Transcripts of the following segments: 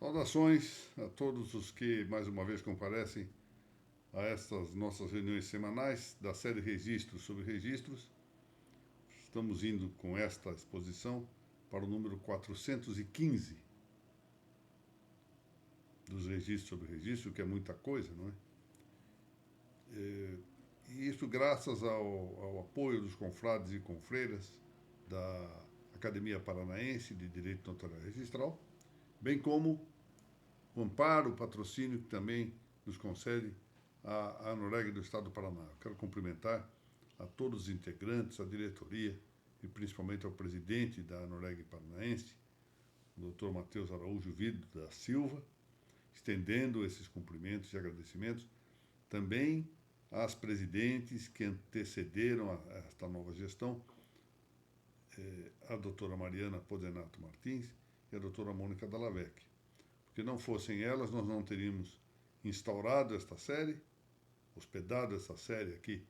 Saudações a todos os que mais uma vez comparecem a estas nossas reuniões semanais da série Registros sobre Registros. Estamos indo com esta exposição para o número 415 dos registros sobre registro, que é muita coisa, não é? E isso graças ao apoio dos confrades e confreiras da Academia Paranaense de Direito Notarial Registral, bem como o amparo, o patrocínio que também nos concede a ANOREG do Estado do Paraná. Eu quero cumprimentar a todos os integrantes, a diretoria e principalmente ao presidente da ANOREG Paranaense, o Dr. Matheus Araújo Vido da Silva, estendendo esses cumprimentos e agradecimentos também às presidentes que antecederam a esta nova gestão, a doutora Mariana Podenato Martins e a doutora Mônica Dallavec. Porque não fossem elas, nós não teríamos instaurado esta série, hospedado essa série aqui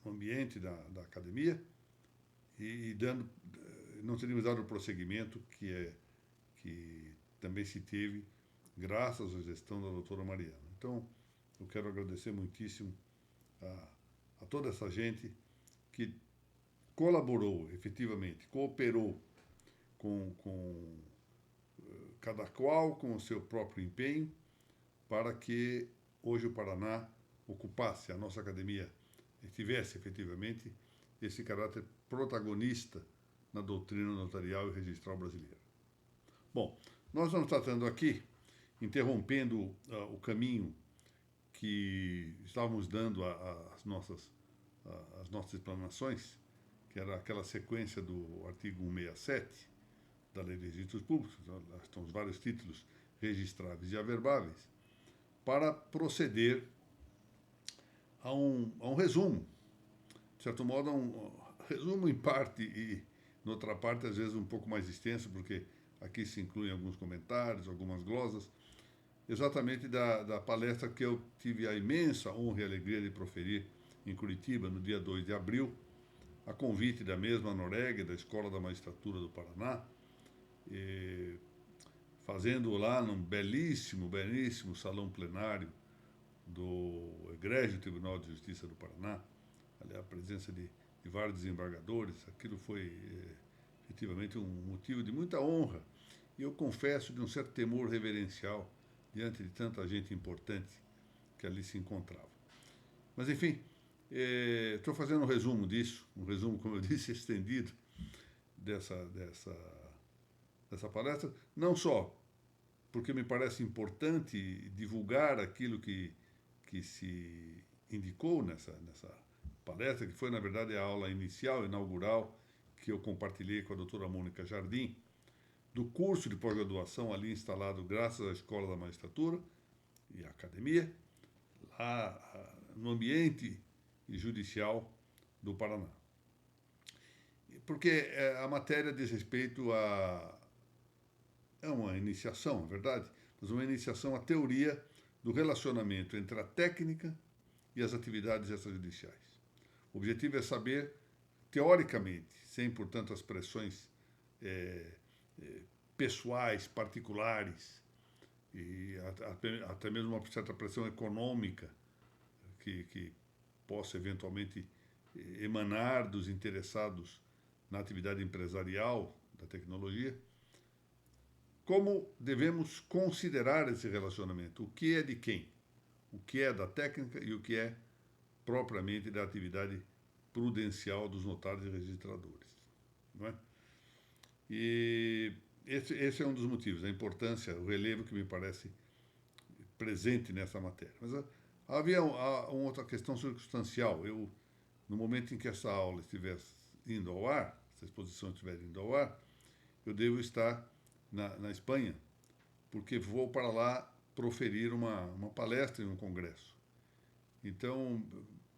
no ambiente da academia e não teríamos dado o prosseguimento que também se teve graças à gestão da doutora Mariana. Então, eu quero agradecer muitíssimo a toda essa gente que colaborou efetivamente, cooperou com cada qual com o seu próprio empenho para que hoje o Paraná ocupasse, a nossa academia tivesse efetivamente esse caráter protagonista na doutrina notarial e registral brasileira. Bom, nós vamos tratando aqui, interrompendo o caminho que estávamos dando às nossas explanações, que era aquela sequência do artigo 167 da Lei de Registros Públicos, lá estão os vários títulos registráveis e averbáveis, para proceder a um resumo, de certo modo, um resumo em parte e, em outra parte, às vezes um pouco mais extenso, porque aqui se incluem alguns comentários, algumas glosas, exatamente da palestra que eu tive a imensa honra e alegria de proferir em Curitiba, no dia 2 de abril, a convite da mesma ANOREG, da Escola da Magistratura do Paraná, fazendo lá num belíssimo salão plenário do Egrégio Tribunal de Justiça do Paraná, ali a presença de vários desembargadores. Aquilo foi efetivamente um motivo de muita honra e, eu confesso, de um certo temor reverencial diante de tanta gente importante que ali se encontrava. Mas, enfim, estou fazendo um resumo disso, um resumo, como eu disse, estendido dessa palestra, não só porque me parece importante divulgar aquilo que se indicou nessa palestra, que foi, na verdade, a aula inaugural, que eu compartilhei com a doutora Mônica Jardim, do curso de pós-graduação ali instalado graças à Escola da Magistratura e à Academia, lá no ambiente judicial do Paraná. Porque a matéria diz respeito é uma iniciação, é verdade, mas uma iniciação à teoria do relacionamento entre a técnica e as atividades extrajudiciais. O objetivo é saber, teoricamente, sem, portanto, as pressões pessoais, particulares, e até mesmo uma certa pressão econômica que possa eventualmente emanar dos interessados na atividade empresarial da tecnologia, como devemos considerar esse relacionamento, o que é de quem, o que é da técnica e o que é propriamente da atividade prudencial dos notários e registradores, não é? E esse é um dos motivos, a importância, o relevo que me parece presente nessa matéria. Mas havia uma outra questão circunstancial. No momento em que essa aula estiver indo ao ar, essa exposição estiver indo ao ar, eu devo estar na Espanha, porque vou para lá proferir uma palestra em um congresso. Então,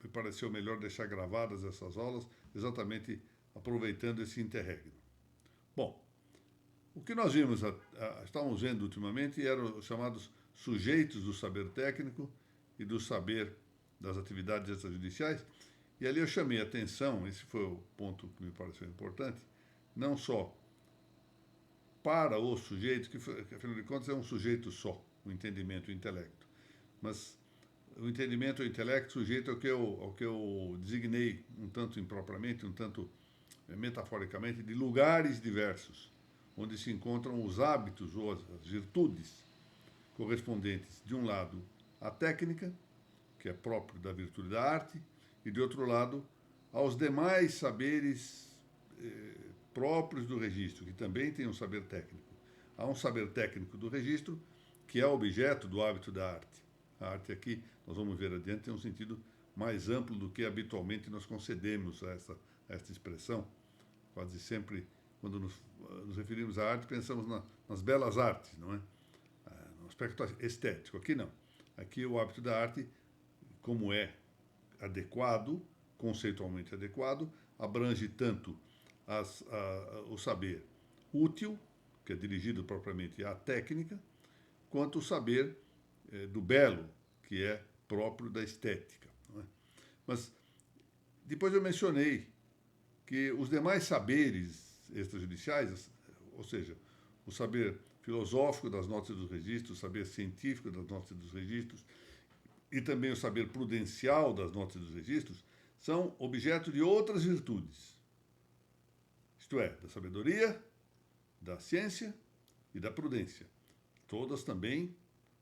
me pareceu melhor deixar gravadas essas aulas, exatamente aproveitando esse interregno. Bom, o que nós estávamos vendo ultimamente eram os chamados sujeitos do saber técnico e do saber das atividades extrajudiciais, e ali eu chamei a atenção, esse foi o ponto que me pareceu importante, não só para o sujeito, que afinal de contas é um sujeito só, o entendimento, o intelecto. Mas o entendimento, o intelecto, sujeito ao que eu designei, um tanto impropriamente, um tanto metaforicamente, de lugares diversos, onde se encontram os hábitos ou as virtudes correspondentes, de um lado, à técnica, que é próprio da virtude da arte, e, de outro lado, aos demais saberes próprios do registro, que também tem um saber técnico. Há um saber técnico do registro, que é objeto do hábito da arte. A arte aqui, nós vamos ver adiante, tem um sentido mais amplo do que habitualmente nós concedemos a esta expressão. Quase sempre, quando nos referimos à arte, pensamos nas belas artes, não é? No aspecto estético. Aqui não. Aqui o hábito da arte, como é adequado, conceitualmente adequado, abrange tanto o saber útil, que é dirigido propriamente à técnica, quanto o saber do belo, que é próprio da estética. Não é? Mas depois eu mencionei que os demais saberes extrajudiciais, ou seja, o saber filosófico das notas dos registros, o saber científico das notas dos registros e também o saber prudencial das notas dos registros, são objeto de outras virtudes. Isto é, da sabedoria, da ciência e da prudência. Todas também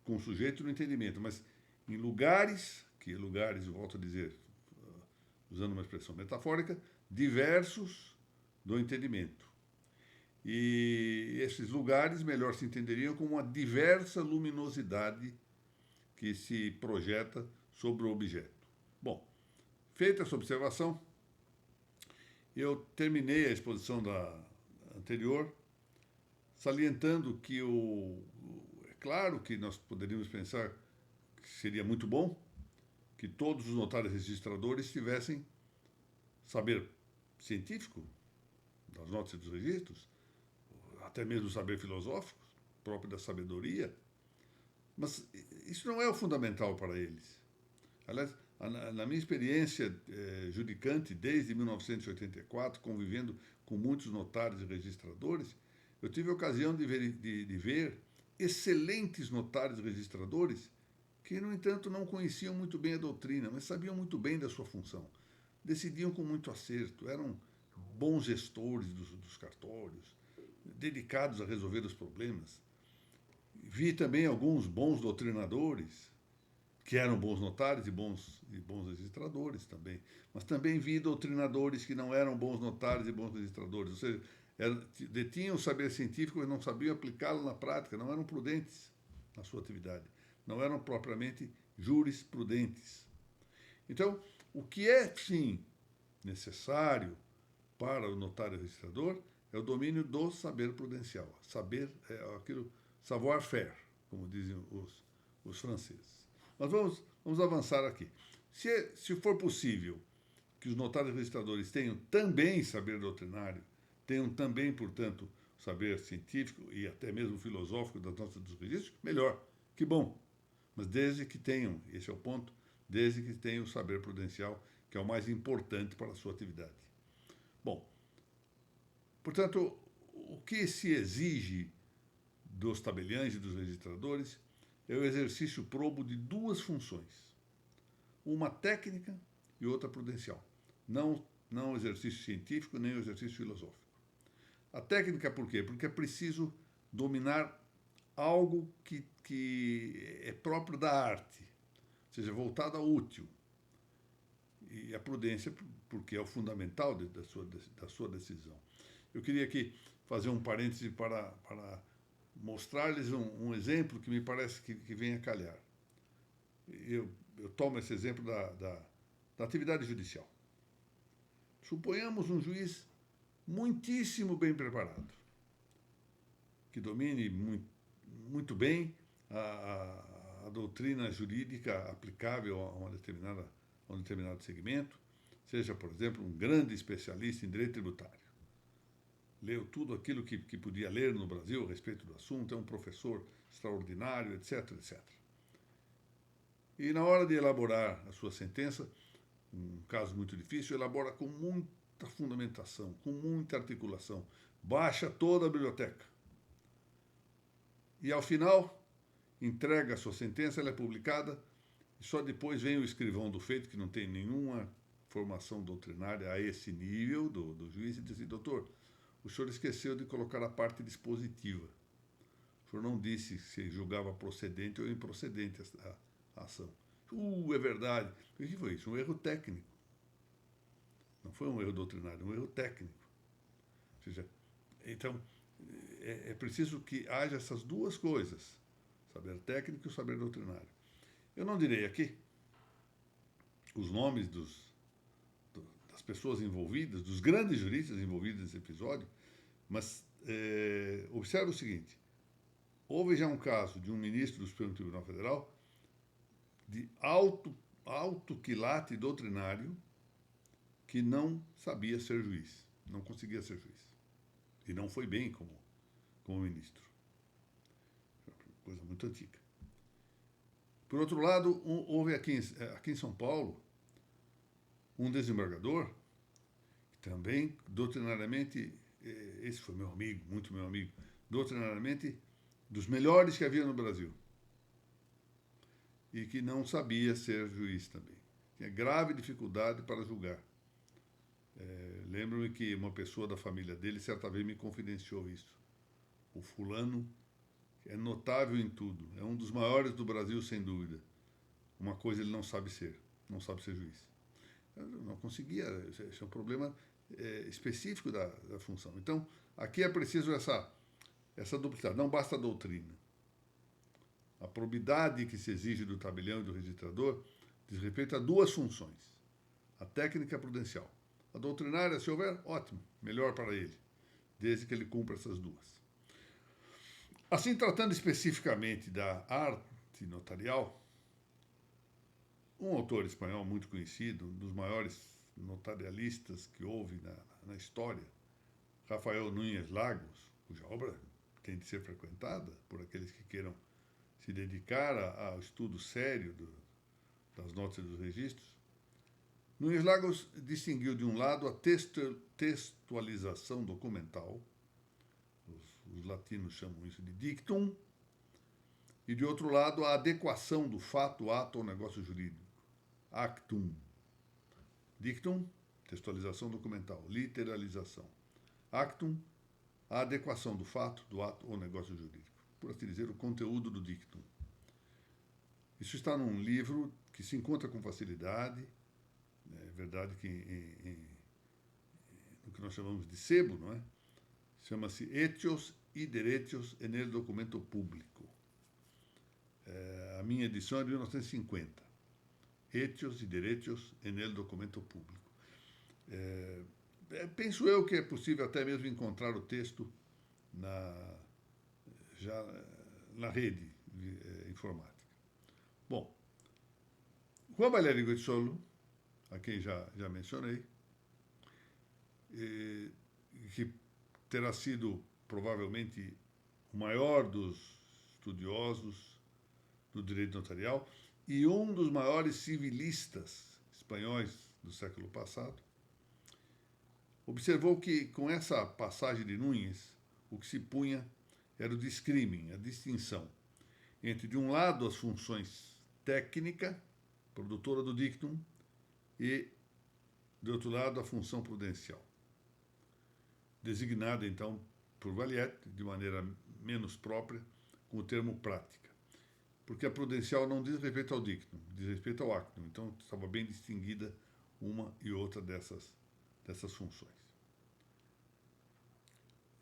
com o sujeito no entendimento, mas em lugares, eu volto a dizer, usando uma expressão metafórica, diversos do entendimento. E esses lugares melhor se entenderiam como uma diversa luminosidade que se projeta sobre o objeto. Bom, feita essa observação, eu terminei a exposição anterior salientando que é claro que nós poderíamos pensar que seria muito bom que todos os notários registradores tivessem saber científico das notas e dos registros, até mesmo saber filosófico, próprio da sabedoria, mas isso não é o fundamental para eles. Aliás, na minha experiência judicante, desde 1984, convivendo com muitos notários e registradores, eu tive a ocasião de ver excelentes notários e registradores que, no entanto, não conheciam muito bem a doutrina, mas sabiam muito bem da sua função. Decidiam com muito acerto, eram bons gestores dos cartórios, dedicados a resolver os problemas. Vi também alguns bons doutrinadores, que eram bons notários e bons registradores também. Mas também vi doutrinadores que não eram bons notários e bons registradores, ou seja, detinham o saber científico, mas não sabiam aplicá-lo na prática, não eram prudentes na sua atividade, não eram propriamente jurisprudentes. Então, o que é, sim, necessário para o notário registrador é o domínio do saber prudencial. Saber é aquilo, savoir-faire, como dizem os franceses. Mas vamos avançar aqui. Se for possível que os notários registradores tenham também saber doutrinário, tenham também, portanto, saber científico e até mesmo filosófico das notas dos registros, melhor, que bom. Mas desde que tenham, esse é o ponto, desde que tenham o saber prudencial, que é o mais importante para a sua atividade. Bom, portanto, o que se exige dos tabeliães e dos registradores é o exercício probo de duas funções, uma técnica e outra prudencial, não o exercício científico nem o exercício filosófico. A técnica por quê? Porque é preciso dominar algo que é próprio da arte, ou seja, voltado ao útil. E a prudência, porque é o fundamental da sua decisão. Eu queria aqui fazer um parêntese para mostrar-lhes um exemplo que me parece que vem a calhar. Eu tomo esse exemplo da atividade judicial. Suponhamos um juiz muitíssimo bem preparado, que domine muito bem a doutrina jurídica aplicável a um determinado segmento, seja, por exemplo, um grande especialista em direito tributário. Leu tudo aquilo que podia ler no Brasil a respeito do assunto, é um professor extraordinário, etc, etc. E na hora de elaborar a sua sentença, um caso muito difícil, elabora com muita fundamentação, com muita articulação, baixa toda a biblioteca, E, ao final, entrega a sua sentença, ela é publicada, e só depois vem o escrivão do feito, que não tem nenhuma formação doutrinária a esse nível do juiz, e diz assim: doutor, o senhor esqueceu de colocar a parte dispositiva. O senhor não disse se julgava procedente ou improcedente a ação. É verdade. O que foi isso? Um erro técnico. Não foi um erro doutrinário, um erro técnico. Ou seja, então, é preciso que haja essas duas coisas, saber técnico e o saber doutrinário. Eu não direi aqui os nomes das pessoas envolvidas, dos grandes juristas envolvidos nesse episódio, mas observe o seguinte: houve já um caso de um ministro do Supremo Tribunal Federal de alto quilate doutrinário que não sabia ser juiz, não conseguia ser juiz. E não foi bem como ministro. Coisa muito antiga. Por outro lado, houve aqui em São Paulo um desembargador que também, doutrinariamente, esse foi meu amigo, muito meu amigo, doutrinariamente, dos melhores que havia no Brasil. E que não sabia ser juiz também. Tinha grave dificuldade para julgar. Lembro-me que uma pessoa da família dele certa vez me confidenciou isso. O fulano é notável em tudo, é um dos maiores do Brasil, sem dúvida. Uma coisa ele não sabe ser juiz. Eu não conseguia, esse é um problema específico da função. Então, aqui é preciso essa duplicidade, não basta a doutrina. A probidade que se exige do tabelião e do registrador diz respeito a duas funções: a técnica e a prudencial. A doutrinária, se houver, ótimo, melhor para ele, desde que ele cumpra essas duas. Assim, tratando especificamente da arte notarial, um autor espanhol muito conhecido, um dos maiores notarialistas que houve na história, Rafael Núñez Lagos, cuja obra tem de ser frequentada por aqueles que queiram se dedicar ao estudo sério das notas e dos registros, Núñez Lagos distinguiu, de um lado, a textualização documental, os latinos chamam isso de dictum, e, de outro lado, a adequação do fato, ato ou negócio jurídico, actum. Dictum, textualização documental, literalização. Actum, a adequação do fato, do ato ou negócio jurídico. Por assim dizer, o conteúdo do dictum. Isso está num livro que se encontra com facilidade. É verdade que no que nós chamamos de sebo, não é? Chama-se Hechos y Derechos en el Documento Público. A minha edição é de 1950. Hechos y Derechos en el Documento Público. Penso eu que é possível até mesmo encontrar o texto já na rede informática. Bom, Juan Valerio Guizzolo, a quem já mencionei, que terá sido provavelmente o maior dos estudiosos do direito notarial e um dos maiores civilistas espanhóis do século passado, observou que, com essa passagem de Núñez, o que se punha era o discrimen, a distinção entre, de um lado, as funções técnica, produtora do dictum, e, de outro lado, a função prudencial, designada, então, por Valliet, de maneira menos própria, com o termo prática. Porque a prudencial não diz respeito ao dictum, diz respeito ao actum. Então, estava bem distinguida uma e outra dessas funções.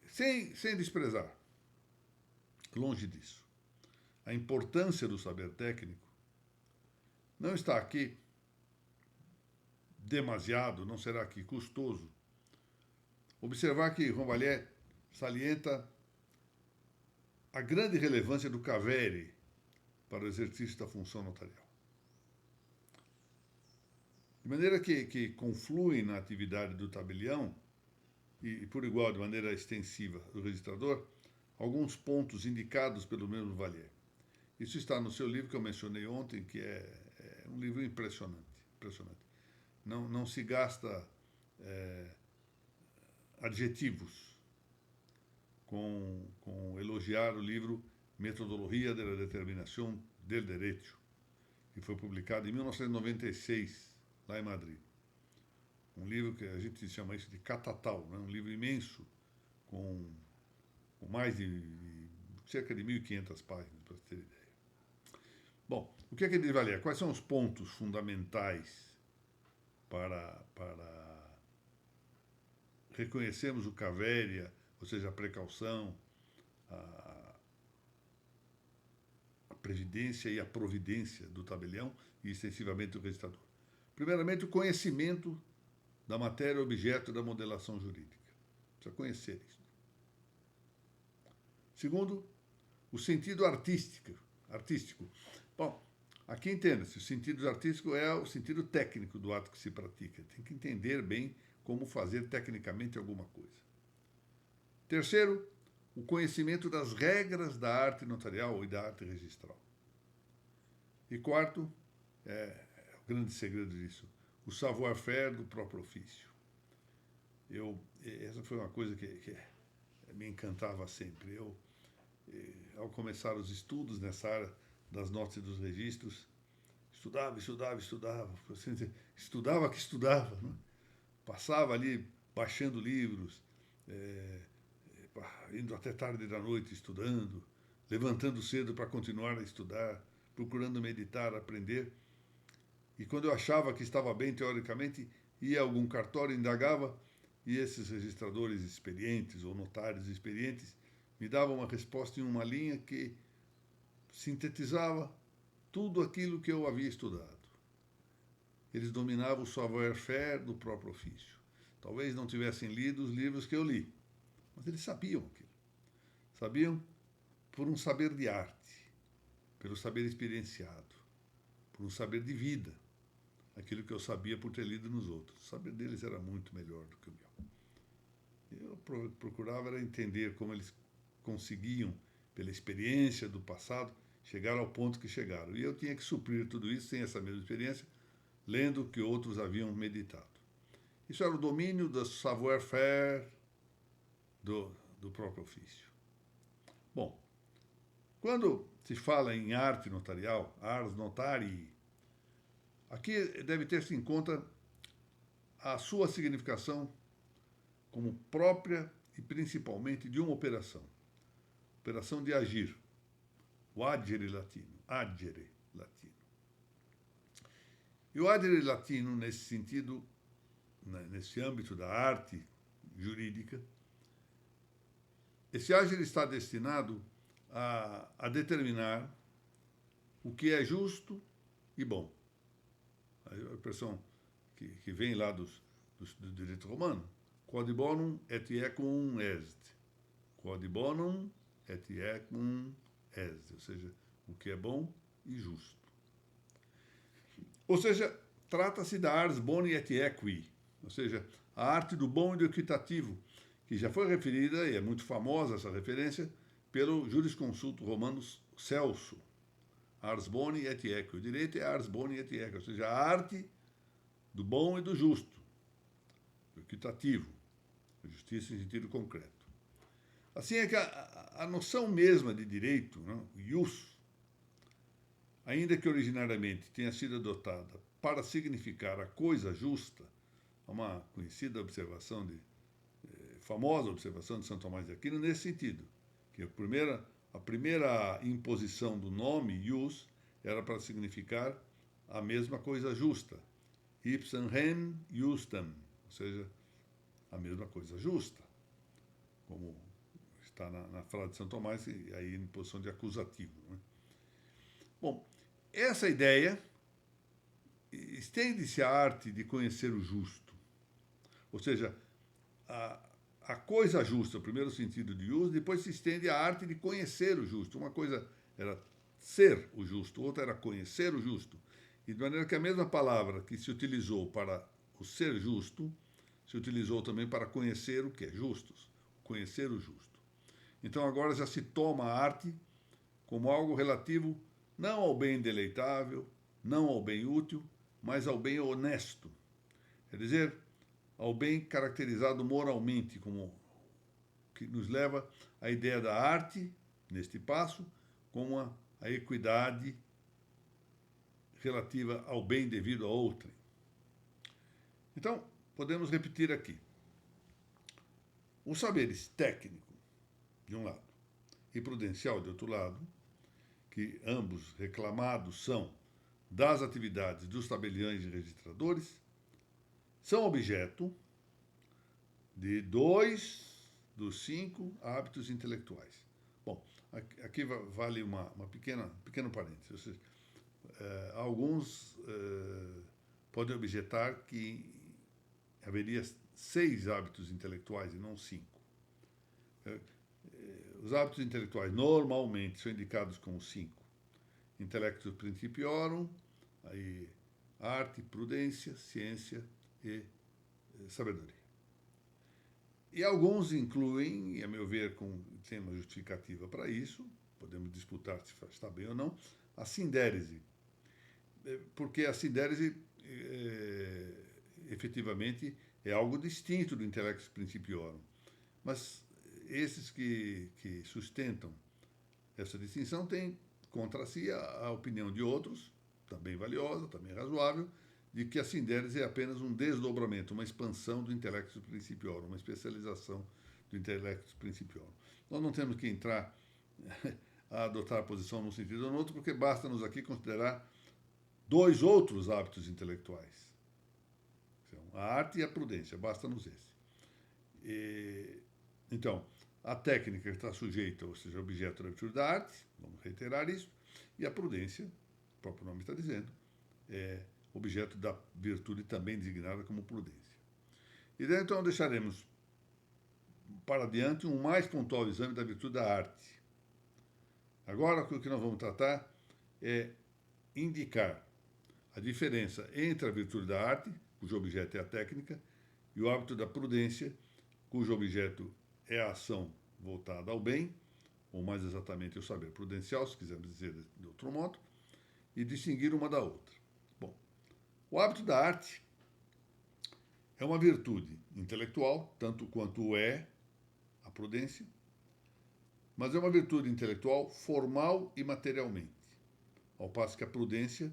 Sem desprezar, longe disso, a importância do saber técnico, não está aqui demasiado, não será aqui custoso, observar que Ronvallier salienta a grande relevância do cavere para o exercício da função notarial. De maneira que confluem na atividade do tabelião, e por igual, de maneira extensiva, do registrador, alguns pontos indicados pelo mesmo Vallier. Isso está no seu livro que eu mencionei ontem, que é um livro impressionante. Não se gasta adjetivos com elogiar o livro Metodologia de la Determinación del Derecho, que foi publicado em 1996, lá em Madrid. Um livro que a gente chama isso de catatal, né? Um livro imenso, com mais de cerca de 1.500 páginas, para ter ideia. Bom, o que é que ele vai ler? Quais são os pontos fundamentais para reconhecermos o caveria, ou seja, a precaução, a previdência e a providência do tabelião e, extensivamente, do registrador? Primeiramente, o conhecimento da matéria objeto da modelação jurídica. Precisa conhecer isso. Segundo, o sentido artístico. Bom, aqui entenda-se, o sentido artístico é o sentido técnico do ato que se pratica. Tem que entender bem como fazer tecnicamente alguma coisa. Terceiro, o conhecimento das regras da arte notarial e da arte registral. E quarto, o grande segredo disso, o savoir-faire do próprio ofício. Essa foi uma coisa que me encantava sempre. Ao começar os estudos nessa área das notas e dos registros, estudava. Estudava, né? Passava ali baixando livros, indo até tarde da noite estudando, levantando cedo para continuar a estudar, procurando meditar, aprender. E quando eu achava que estava bem teoricamente, ia a algum cartório, indagava, e esses registradores experientes ou notários experientes me davam uma resposta em uma linha que sintetizava tudo aquilo que eu havia estudado. Eles dominavam o savoir-faire do próprio ofício. Talvez não tivessem lido os livros que eu li, mas eles sabiam aquilo. Sabiam por um saber de arte, pelo saber experienciado, por um saber de vida, aquilo que eu sabia por ter lido nos outros. O saber deles era muito melhor do que o meu. Eu procurava era entender como eles conseguiam, pela experiência do passado, chegar ao ponto que chegaram. E eu tinha que suprir tudo isso, sem essa mesma experiência, lendo o que outros haviam meditado. Isso era o domínio do savoir-faire do próprio ofício. Bom, quando se fala em arte notarial, ars notarii, aqui deve ter-se em conta a sua significação como própria e principalmente de uma operação. Operação de agir. O agere latino. Agere latino. E o agere latino, nesse sentido, nesse âmbito da arte jurídica, esse agere está destinado a determinar o que é justo e bom. A expressão que vem lá do direito romano, quod bonum et equum est. Quod bonum et equum est. Ou seja, o que é bom e justo. Ou seja, trata-se da ars boni et equi, ou seja, a arte do bom e do equitativo, que já foi referida, e é muito famosa essa referência, pelo jurisconsulto romano Celso. Ars boni et equi. O direito é ars boni et equi, ou seja, a arte do bom e do justo, do equitativo, a justiça em sentido concreto. Assim é que a noção mesma de direito, né, o ius, ainda que originariamente tenha sido adotada para significar a coisa justa, uma conhecida observação famosa observação de São Tomás de Aquino nesse sentido, que a primeira imposição do nome ius era para significar a mesma coisa justa, ipsam rem justam, ou seja, a mesma coisa justa, como está na frase de São Tomás, e aí em posição de acusativo. Né? Bom, essa ideia estende-se à arte de conhecer o justo, ou seja, a coisa justa, o primeiro sentido de uso, depois se estende à arte de conhecer o justo. Uma coisa era ser o justo, outra era conhecer o justo. E de maneira que a mesma palavra que se utilizou para o ser justo, se utilizou também para conhecer o que é justos, conhecer o justo. Então agora já se toma a arte como algo relativo não ao bem deleitável, não ao bem útil, mas ao bem honesto. Quer dizer, ao bem caracterizado moralmente, como que nos leva à ideia da arte, neste passo, como a equidade relativa ao bem devido a outrem. Então, podemos repetir aqui. Os saberes técnico, de um lado, e prudencial, de outro lado, que ambos reclamados são das atividades dos tabeliães e registradores, são objeto de 2 dos 5 hábitos intelectuais. Bom, aqui vale uma pequeno parênteses. Ou seja, alguns podem objetar que haveria 6 hábitos intelectuais e não 5. Os hábitos intelectuais normalmente são indicados como 5. Intellectus principiorum, aí arte, prudência, ciência e sabedoria. E alguns incluem, e a meu ver, tem uma justificativa para isso, podemos disputar se está bem ou não, a sindérese. Porque a sindérese, efetivamente, é algo distinto do intellectus principiorum. Mas esses que sustentam essa distinção têm contra si a opinião de outros, também valiosa, também razoável, de que a sindérese é apenas um desdobramento, uma expansão do intellectus principiorum, uma especialização do intellectus principiorum. Nós não temos que entrar a adotar a posição num sentido ou no outro, porque basta-nos aqui considerar 2 outros hábitos intelectuais. A arte e a prudência, basta-nos esse. Então, a técnica está sujeita, ou seja, objeto da virtude da arte, vamos reiterar isso, e a prudência, o próprio nome está dizendo, é objeto da virtude também designada como prudência. E daí, então, deixaremos para adiante um mais pontual exame da virtude da arte. Agora, o que nós vamos tratar é indicar a diferença entre a virtude da arte, cujo objeto é a técnica, e o hábito da prudência, cujo objeto é a ação voltada ao bem, ou mais exatamente o saber prudencial, se quisermos dizer de outro modo, e distinguir uma da outra. Bom, o hábito da arte é uma virtude intelectual, tanto quanto é a prudência, mas é uma virtude intelectual formal e materialmente, ao passo que a prudência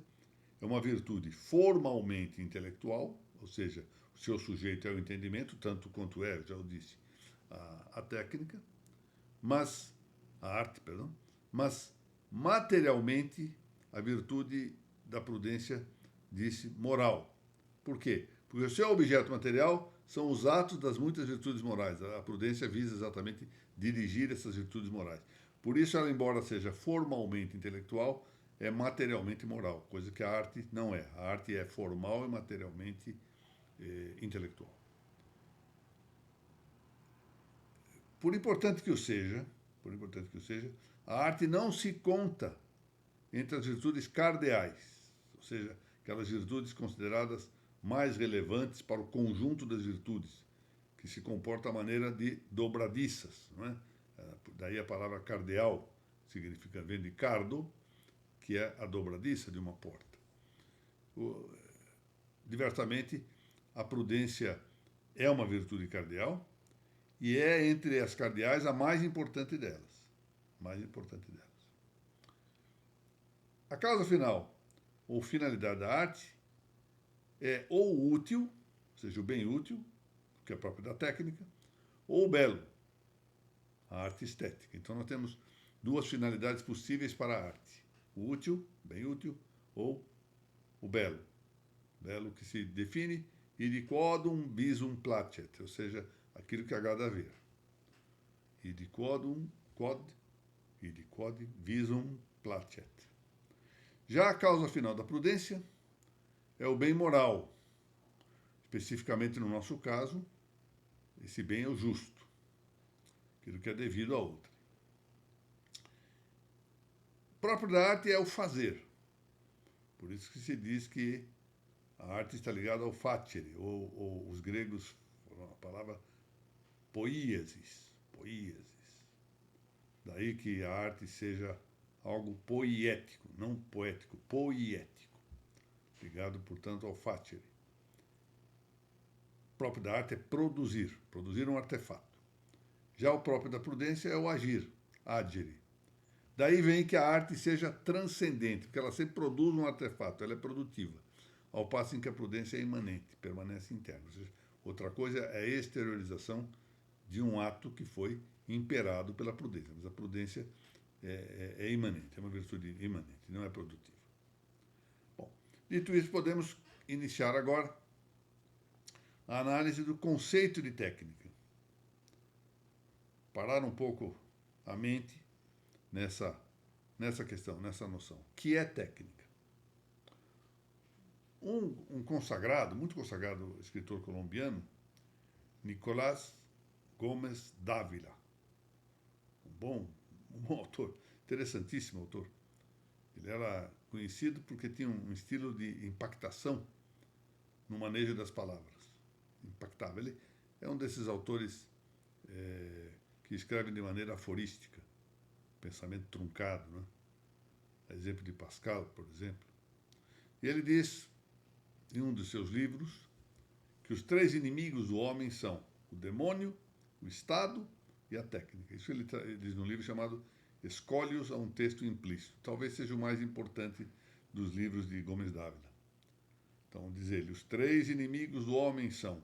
é uma virtude formalmente intelectual, ou seja, o seu sujeito é o entendimento, tanto quanto é, já o disse, a técnica, a arte, mas materialmente a virtude da prudência disse moral. Por quê? Porque o seu objeto material são os atos das muitas virtudes morais. A prudência visa exatamente dirigir essas virtudes morais. Por isso, ela, embora seja formalmente intelectual, é materialmente moral, coisa que a arte não é. A arte é formal e materialmente intelectual. Por importante que o seja, a arte não se conta entre as virtudes cardeais, ou seja, aquelas virtudes consideradas mais relevantes para o conjunto das virtudes, que se comporta à maneira de dobradiças, não é? Daí a palavra cardeal significa, vem de cardo, que é a dobradiça de uma porta. Diversamente, a prudência é uma virtude cardeal e é, entre as cardeais, a mais importante delas. A causa final, ou finalidade da arte, é ou o útil, ou seja, o bem útil, que é próprio da técnica, ou o belo, a arte estética. Então, nós temos 2 finalidades possíveis para a arte. O útil, bem útil, ou o belo. Belo que se define id quodum visum placet, ou seja, aquilo que agrada a ver. Id quod visum placet. Já a causa final da prudência é o bem moral. Especificamente no nosso caso, esse bem é o justo, aquilo que é devido a outra. O próprio da arte é o fazer. Por isso que se diz que a arte está ligada ao facere, ou os gregos falam a palavra poiesis. Daí que a arte seja algo poiético, não poético, poiético. Ligado, portanto, ao facere. O próprio da arte é produzir um artefato. Já o próprio da prudência é o agir, agere. Daí vem que a arte seja transcendente, porque ela sempre produz um artefato, ela é produtiva, ao passo em que a prudência é imanente, permanece interna. Ou seja, outra coisa é a exteriorização de um ato que foi imperado pela prudência, mas a prudência é imanente, é uma virtude imanente, não é produtiva. Bom, dito isso, podemos iniciar agora a análise do conceito de técnica. Parar um pouco a mente nessa questão, nessa noção. Que é técnica? Um consagrado, muito consagrado escritor colombiano, Nicolás Gómez Dávila, um bom autor, interessantíssimo autor. Ele era conhecido porque tinha um estilo de impactação no manejo das palavras. Impactava. Ele é um desses autores que escrevem de maneira aforística, pensamento truncado, né? Exemplo de Pascal, por exemplo. E ele diz, em um dos seus livros, que os 3 inimigos do homem são o demônio, o Estado e a técnica. Isso ele diz num livro chamado Escolhos a um Texto Implícito. Talvez seja o mais importante dos livros de Gomes Dávila. Então, diz ele, os 3 inimigos do homem são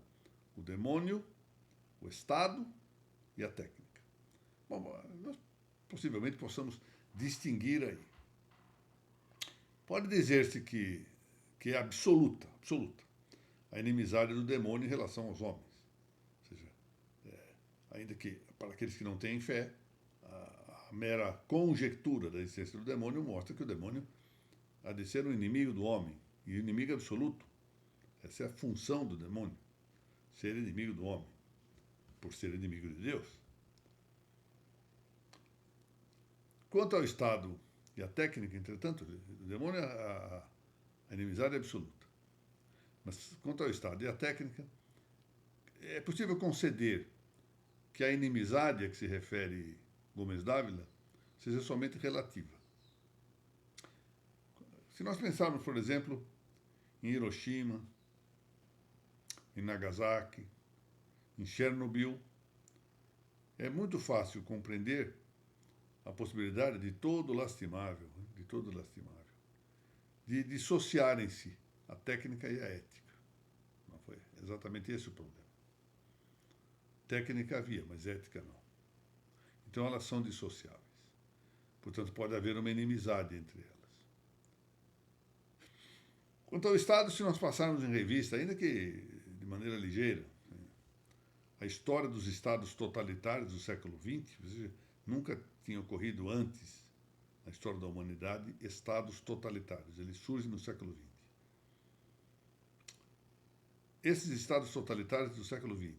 o demônio, o Estado e a técnica. Bom, nós possivelmente possamos distinguir aí. Pode dizer-se que é absoluta a inimizade do demônio em relação aos homens. Ou seja, ainda que para aqueles que não têm fé, a mera conjectura da existência do demônio mostra que o demônio há de ser um inimigo do homem, e inimigo absoluto. Essa é a função do demônio, ser inimigo do homem, por ser inimigo de Deus. Quanto ao Estado e à técnica, entretanto, o demônio, a inimizade é absoluta. Mas quanto ao Estado e à técnica, é possível conceder que a inimizade a que se refere Gomes Dávila seja somente relativa. Se nós pensarmos, por exemplo, em Hiroshima, em Nagasaki, em Chernobyl, é muito fácil compreender a possibilidade de todo lastimável, de dissociarem-se a técnica e a ética. Não foi exatamente esse o problema. Técnica havia, mas ética não. Então elas são dissociáveis. Portanto, pode haver uma inimizade entre elas. Quanto ao Estado, se nós passarmos em revista, ainda que de maneira ligeira, a história dos Estados totalitários do século XX, nunca tinha ocorrido antes na história da humanidade Estados totalitários. Eles surgem no século XX. Esses Estados totalitários do século XX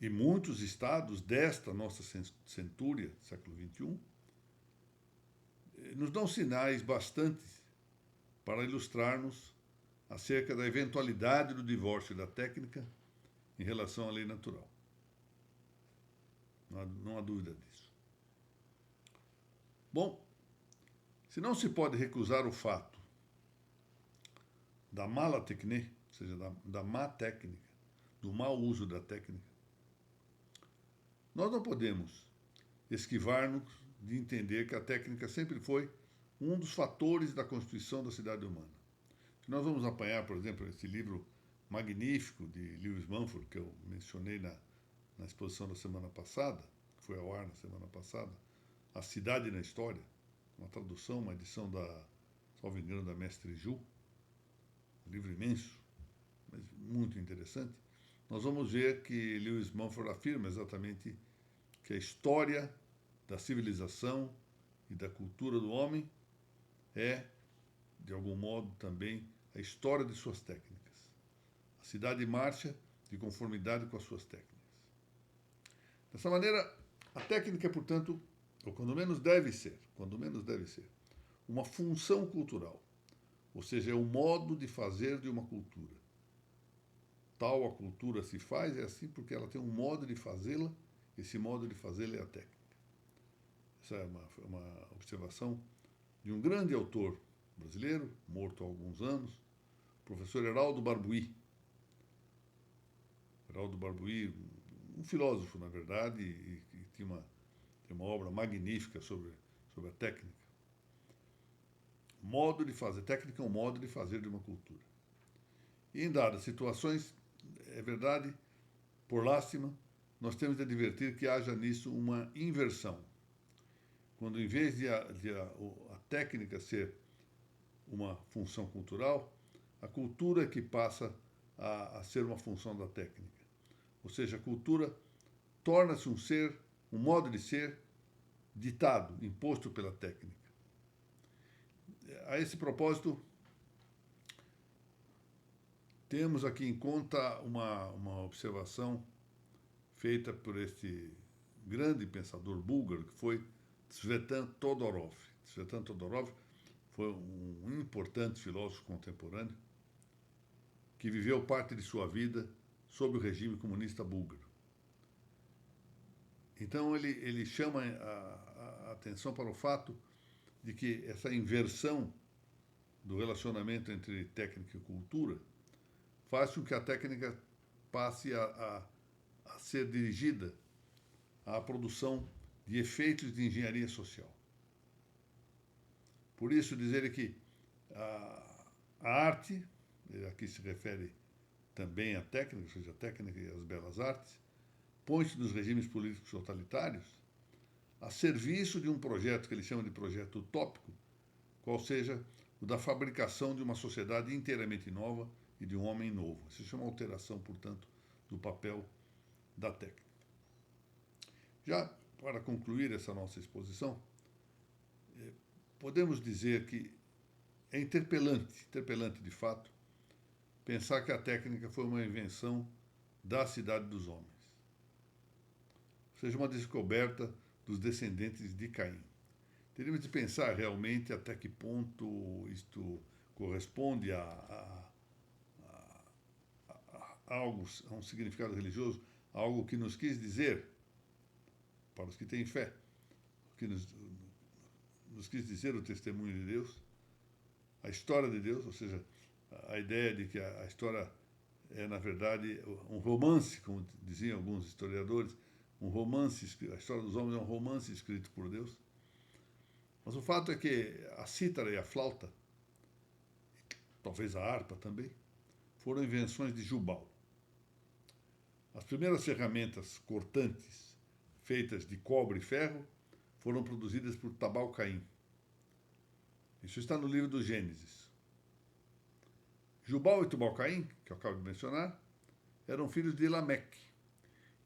e muitos estados desta nossa centúria, século XXI, nos dão sinais bastantes para ilustrarmos acerca da eventualidade do divórcio da técnica em relação à lei natural. Não há dúvida disso. Bom, se não se pode recusar o fato da mala techné, ou seja, da má técnica, do mau uso da técnica, nós não podemos esquivar-nos de entender que a técnica sempre foi um dos fatores da constituição da cidade humana. Se nós vamos apanhar, por exemplo, esse livro magnífico de Lewis Mumford, que eu mencionei na exposição da semana passada, que foi ao ar na semana passada, A Cidade na História, uma tradução, uma edição salvo engano, da Mestre Ju, um livro imenso, mas muito interessante. Nós vamos ver que Lewis Mumford afirma exatamente que a história da civilização e da cultura do homem é, de algum modo, também a história de suas técnicas. A cidade marcha de conformidade com as suas técnicas. Dessa maneira, a técnica é, portanto, ou quando menos deve ser, uma função cultural, ou seja, é o modo de fazer de uma cultura. Tal a cultura se faz, é assim porque ela tem um modo de fazê-la, esse modo de fazê-la é a técnica. Essa é uma observação de um grande autor brasileiro, morto há alguns anos, professor Heraldo Barbuí. Heraldo Barbuí, um filósofo, na verdade, e tinha tem uma obra magnífica sobre a técnica. Modo de fazer. Técnica é um modo de fazer de uma cultura. E em dadas situações, é verdade, por lástima, nós temos de advertir que haja nisso uma inversão. Quando, em vez de a técnica ser uma função cultural, a cultura é que passa a ser uma função da técnica. Ou seja, a cultura torna-se um modo de ser ditado, imposto pela técnica. A esse propósito, temos aqui em conta uma observação feita por este grande pensador búlgaro, que foi Tzvetan Todorov. Tzvetan Todorov foi um importante filósofo contemporâneo que viveu parte de sua vida sob o regime comunista búlgaro. Então, ele chama a atenção para o fato de que essa inversão do relacionamento entre técnica e cultura faz com que a técnica passe a ser dirigida à produção de efeitos de engenharia social. Por isso, dizer que a arte, aqui se refere também à técnica, ou seja, a técnica e as belas artes, põe-se nos regimes políticos totalitários a serviço de um projeto que ele chama de projeto utópico, qual seja o da fabricação de uma sociedade inteiramente nova e de um homem novo. Isso chama alteração, portanto, do papel da técnica. Já para concluir essa nossa exposição, podemos dizer que é interpelante de fato, pensar que a técnica foi uma invenção da cidade dos homens. Ou seja, uma descoberta dos descendentes de Caim. Teríamos de pensar realmente até que ponto isto corresponde a algo, a um significado religioso, a algo que nos quis dizer, para os que têm fé, que nos quis dizer o testemunho de Deus, a história de Deus, ou seja, a ideia de que a história é, na verdade, um romance, como diziam alguns historiadores, um romance, a história dos homens é um romance escrito por Deus. Mas o fato é que a cítara e a flauta, talvez a harpa também, foram invenções de Jubal. As primeiras ferramentas cortantes, feitas de cobre e ferro, foram produzidas por Tubal-Caim. Isso está no livro do Gênesis. Jubal e Tubal-Caim, que eu acabo de mencionar, eram filhos de Lameque.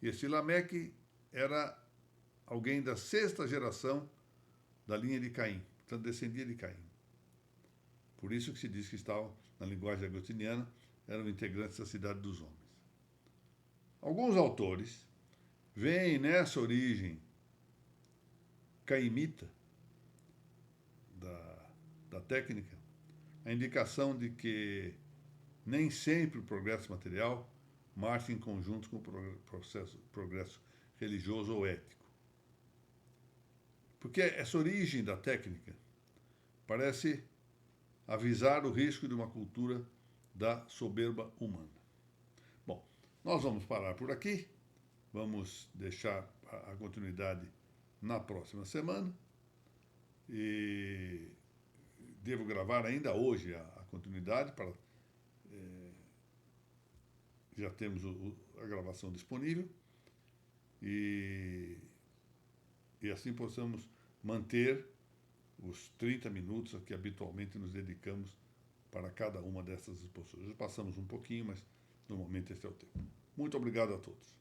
E esse Lameque era alguém da 6ª geração da linha de Caim, portanto descendia de Caim. Por isso que se diz que estavam, na linguagem agostiniana, eram integrantes da cidade dos homens. Alguns autores veem nessa origem caimita da técnica a indicação de que nem sempre o progresso material marcha em conjunto com o progresso religioso ou ético. Porque essa origem da técnica parece avisar o risco de uma cultura da soberba humana. Bom, nós vamos parar por aqui, vamos deixar a continuidade na próxima semana e devo gravar ainda hoje a continuidade para já temos a gravação disponível e assim possamos manter os 30 minutos a que habitualmente nos dedicamos para cada uma dessas exposições. Já passamos um pouquinho, mas normalmente esse é o tempo. Muito obrigado a todos.